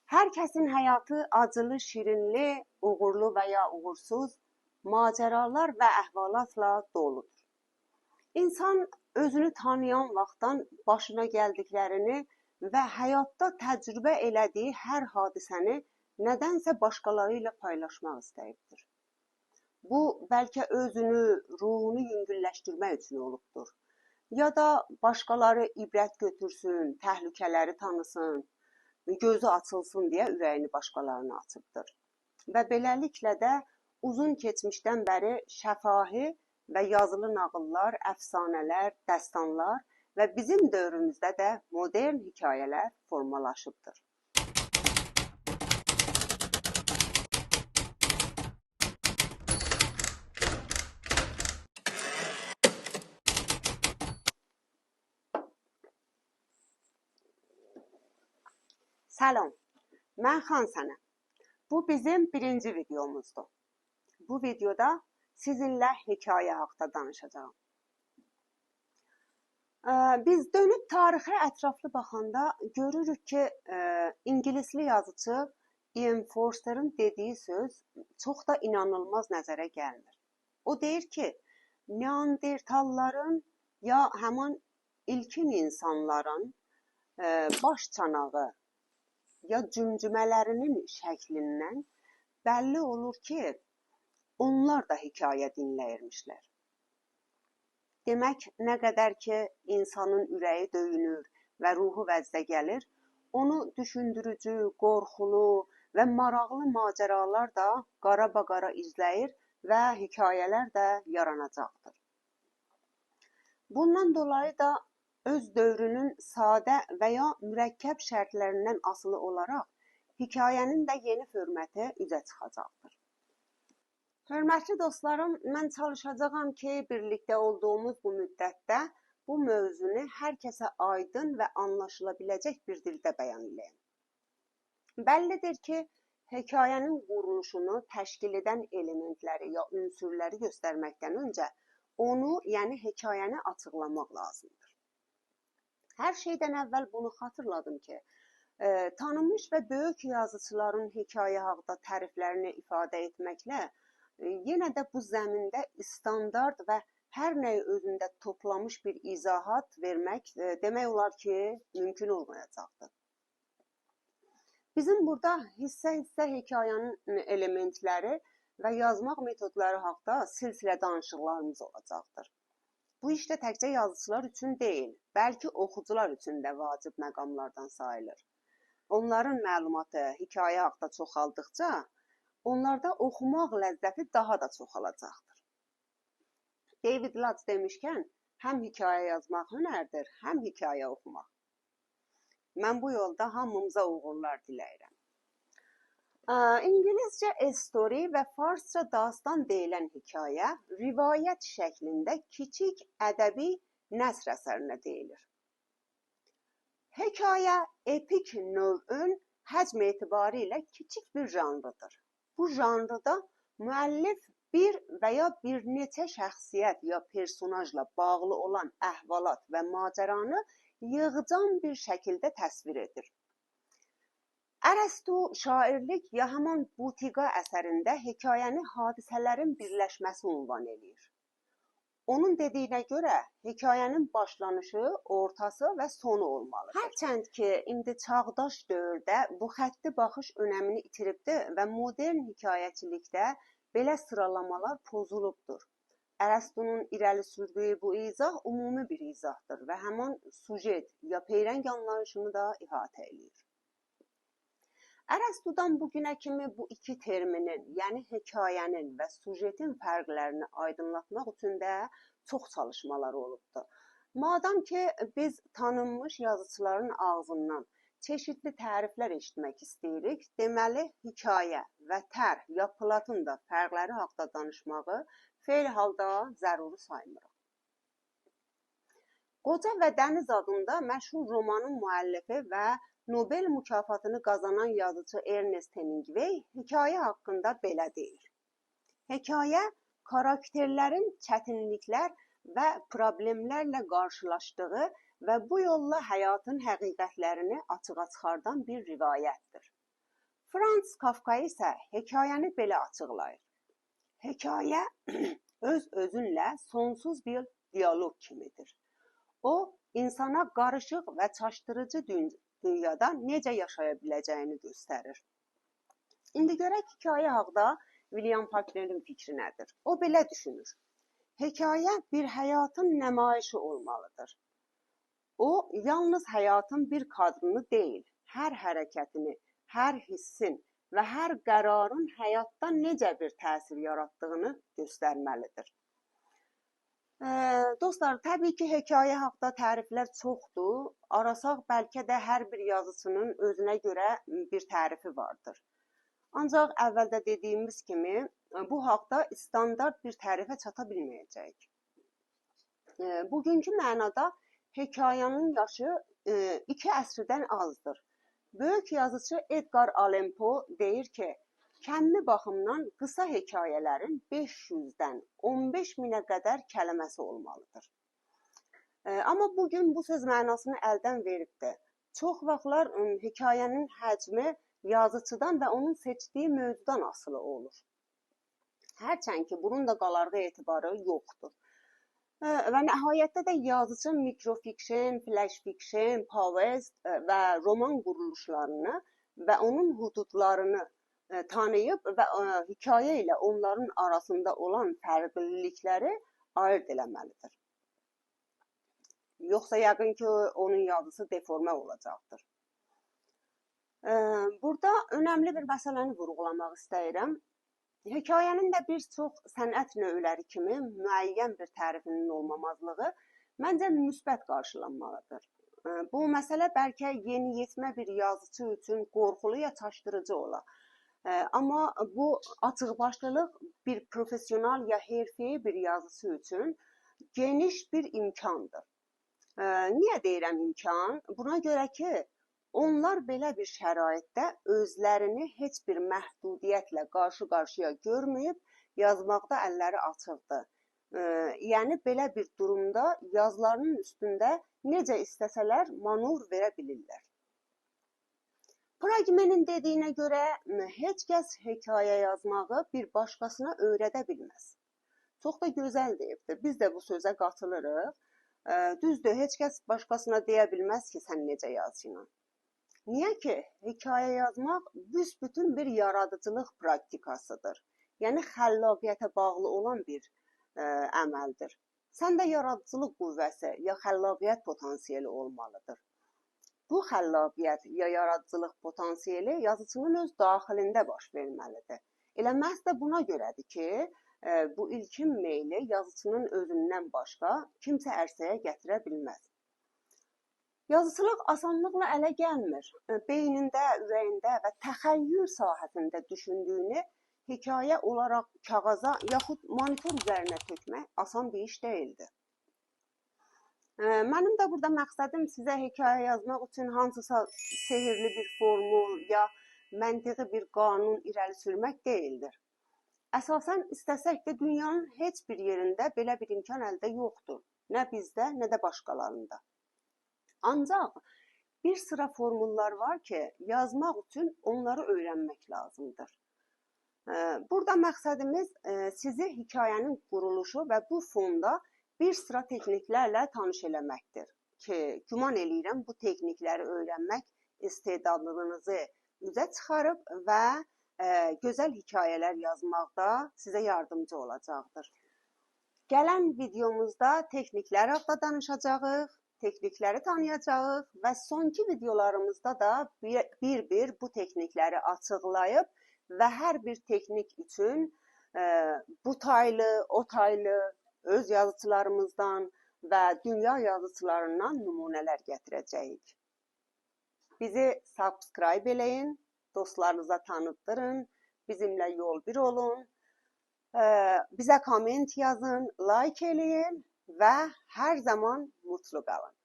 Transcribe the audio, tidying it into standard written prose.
Herkesin hayatı acılı, şirinli, uğurlu veya uğursuz maceralar ve əhvalatla doludur. İnsan özünü tanıyan vaxtdan başına gəldiklərini və həyatda təcrübə elədiyi hər hadisəni nədənsə başqaları ilə paylaşmaq istəyibdir. Bu, bəlkə özünü, ruhunu yüngülləşdirmək üçün olubdur. Ya da başqaları ibrət götürsün, təhlükələri tanısın, gözü açılsın deyə ürəyini başqalarına açıbdır. Və beləliklə də uzun keçmişdən bəri şəfahi və yazılı nağıllar, əfsanələr, dəstanlar və bizim dövrümüzdə də modern hekayələr formalaşıbdır. Salam, mən Xan Sənəm. Bu bizim birinci videomuzdur. Bu videoda sizinlə hekayə haqda danışacağım. Biz dönüb tarixə ətraflı baxanda görürük ki, ingilisli yazıcı Ian Forster'ın dediyi söz çox da inanılmaz nəzərə gəlmir. O deyir ki, Neandertalların ya həmin ilkin insanların baş çanağı ya cümcümələrinin şəklindən bəlli olur ki, onlar da hekayə dinləyirmişlər. Demək, nə qədər ki, insanın ürəyi döyünür və ruhu vəzdə gəlir, onu düşündürücü, qorxulu və maraqlı macəralar da qara-qara izləyir və hekayələr də yaranacaqdır. Bundan dolayı da öz dövrünün sadə və ya mürəkkəb şərtlərindən asılı olaraq hekayənin də yeni formatı üzə çıxacaqdır. Hörmətli dostlarım, mən çalışacağam ki, birlikdə olduğumuz bu müddətdə bu mövzunu hər kəsə aydın və anlaşıla biləcək bir dildə bəyan edəyim. Bəllidir ki, hekayənin quruluşunu təşkil edən elementləri ya ünsürləri göstərməkdən öncə onu, yəni hekayəni açıqlamaq lazımdır. Hər şeydən əvvəl bunu xatırladım ki, tanınmış və böyük yazıçıların hekayə haqda təriflərini ifadə etməklə yenə də bu zəmində standart və hər nəyi özündə toplamış bir izahat vermək demək olar ki, mümkün olmayacaqdır. Bizim burada hissə-hissə hekayənin elementləri və yazmaq metodları haqda silsilə danışıqlarımız olacaqdır. Bu işdə təkcə yazıçılar üçün deyil, bəlkə oxucular üçün də vacib məqamlardan sayılır. Onların məlumatı hekayə haqda çoxaldıqca, onlarda oxumaq ləzzəti daha da çoxalacaqdır. David Lutz demişkən, həm hekayə yazmaq hünərdir, həm hekayə oxumaq. Mən bu yolda hamımıza uğurlar diləyirəm. İngiliscə story və farsça dastan deyilən hekayə rivayət şəklində kiçik ədəbi nəsr əsərinə deyilir. Hekayə epik növün həcm etibarı ilə kiçik bir janrıdır. Bu janrda müəllif bir və ya bir neçə şəxsiyyət ya personajla bağlı olan əhvalat və macəranı yığcam bir şəkildə təsvir edir. Ərəstu şairlik ya həmin Butiqa əsərində hekayəni hadisələrin birləşməsi ünvan edir. Onun dediyinə görə hekayənin başlanışı, ortası və sonu olmalıdır. Hərçənd ki, indi çağdaş dövrdə bu xətti baxış önəmini itiribdir və modern hekayəçilikdə belə sıralamalar pozulubdur. Ərəstunun irəli sürdüyü bu izah ümumi bir izahdır və həmin sujet ya peyrəng anlayışını da ihatə edir. Ərəstudan bugünə kimi bu iki terminin, yəni hekayənin və sujetin fərqlərini aydınlatmaq üçün də çox çalışmalar olubdur. Madam ki, biz tanınmış yazıçıların ağzından çeşitli təriflər eşitmək istəyirik, deməli, hekayə və tər ya Platın da fərqləri haqda danışmağı feyl halda zəruri saymırıq. Qoca və Dəniz adında məşhur romanın müəllifi və Nobel mükafatını qazanan yazıcı Ernest Hemingway hekayə haqqında belə deyir. Hekayə, karakterlərin çətinliklər və problemlərlə qarşılaşdığı və bu yolla həyatın həqiqətlərini açığa çıxardan bir rivayətdir. Franz Kafka isə hekayəni belə açıqlayır. Hekayə öz-özünlə sonsuz bir diyaloq kimidir. O, insana qarışıq və çaşdırıcı dünyada necə yaşaya biləcəyini göstərir. İndi görək hekayə haqda William Faulknerin fikri nədir? O belə düşünür. Hekayə bir həyatın nəmayişi olmalıdır. O, yalnız həyatın bir kadrını deyil, hər hərəkətini, hər hissin və hər qərarın həyatda necə bir təsir yaratdığını göstərməlidir. Dostlar, təbii ki, hekayə haqda təriflər çoxdur. Arasaq bəlkə də hər bir yazıcının özünə görə bir tərifi vardır. Ancaq əvvəldə dediyimiz kimi, bu haqda standart bir tərifə çata bilməyəcəyik. Bugünkü mənada hekayənin yaşı 2 əsrdən azdır. Böyük yazıcı Edgar Allan Poe deyir ki, kəmmi baxımdan qısa hekayələrin 500-dən 15 minə qədər kəlməsi olmalıdır. Amma bugün bu söz mənasını əldən veribdir. Çox vaxtlar hekayənin həcmi yazıcıdan və onun seçdiyi mövzudan asılı olur. Hərçənd ki, bunun da qalarğı etibarı yoxdur. Və nəhayətdə də yazıcı mikrofiction, flash fiction, povest və roman quruluşlarını və onun hududlarını tanıyıb və hekayə ilə onların arasında olan fərqlilikləri ayırt eləməlidir. Yoxsa yəqin ki, onun yazısı deformə olacaqdır. Burada önəmli bir məsələni vurğulamaq istəyirəm. Hekayənin də bir çox sənət növləri kimi müəyyən bir tərifinin olmamazlığı məncə müsbət qarşılanmalıdır. Bu məsələ bəlkə yeniyetmə bir yazıcı üçün qorxulu ya çaşdırıcı ola. Amma bu açıqbaşlılıq bir profesional ya herfeyi bir yazıcı üçün geniş bir imkandır. Niyə deyirəm imkan? Buna görə ki, onlar belə bir şəraitdə özlərini heç bir məhdudiyyətlə qarşı-qarşıya görməyib, yazmaqda əlləri açıqdır. Yəni, belə bir durumda yazılarının üstündə necə istəsələr manevr verə bilirlər. Pragmenin dediyinə görə, heç kəs hekayə yazmağı bir başqasına öyrədə bilməz. Çox da gözəl deyibdir. Biz də bu sözə qatılırıq. Düzdür, heç kəs başqasına deyə bilməz ki, sən necə yazısan. Niyə ki, hekayə yazmaq büsbütün bir yaradıcılıq praktikasıdır. Yəni, xəllaqiyyətə bağlı olan bir əməldir. Səndə yaradıcılıq qüvvəsi ya xəllaqiyyət potansiyeli olmalıdır. Bu xəllaqiyyət ya yaradıcılıq potansiyeli yazıcının öz daxilində baş verməlidir. Elə məhz də buna görədir ki, bu ilkin meyli yazıcının özündən başqa kimsə ərsəyə gətirə bilməz. Yazıçılıq asanlıqla ələ gəlmir. Beynində, ürəyində və təxəyyül sahəsində düşündüyünü hekayə olaraq kağaza yaxud monitor üzərinə tökmək asan bir iş deyildir. Mənim də burada məqsədim sizə hekayə yazmaq üçün hansısa sehirli bir formul ya məntiqi bir qanun irəli sürmək deyildir. Əsasən istəsək də dünyanın heç bir yerində belə bir imkan əldə yoxdur. Nə bizdə, nə də başqalarında. Ancaq bir sıra formullar var ki, yazmaq üçün onları öyrənmək lazımdır. Burada məqsədimiz sizi hekayənin quruluşu və bu fonda bir sıra texniklərlə tanış eləməkdir ki, güman eləyirəm bu texnikləri öyrənmək istedadlığınızı üzə çıxarıb və gözəl hekayələr yazmaqda sizə yardımcı olacaqdır. Gələn videomuzda texniklər haqda danışacağıq, texnikləri tanıyacağıq və sonki videolarımızda da bir-bir bu texnikləri açıqlayıb və hər bir texnik üçün bu taylı, o taylı öz yazıçılarımızdan və dünya yazıçılarından nümunələr gətirəcəyik. Bizi subscribe eləyin, dostlarınıza tanıtdırın, bizimlə yol bir olun, bizə komment yazın, like eləyin və hər zaman mutlu qalın.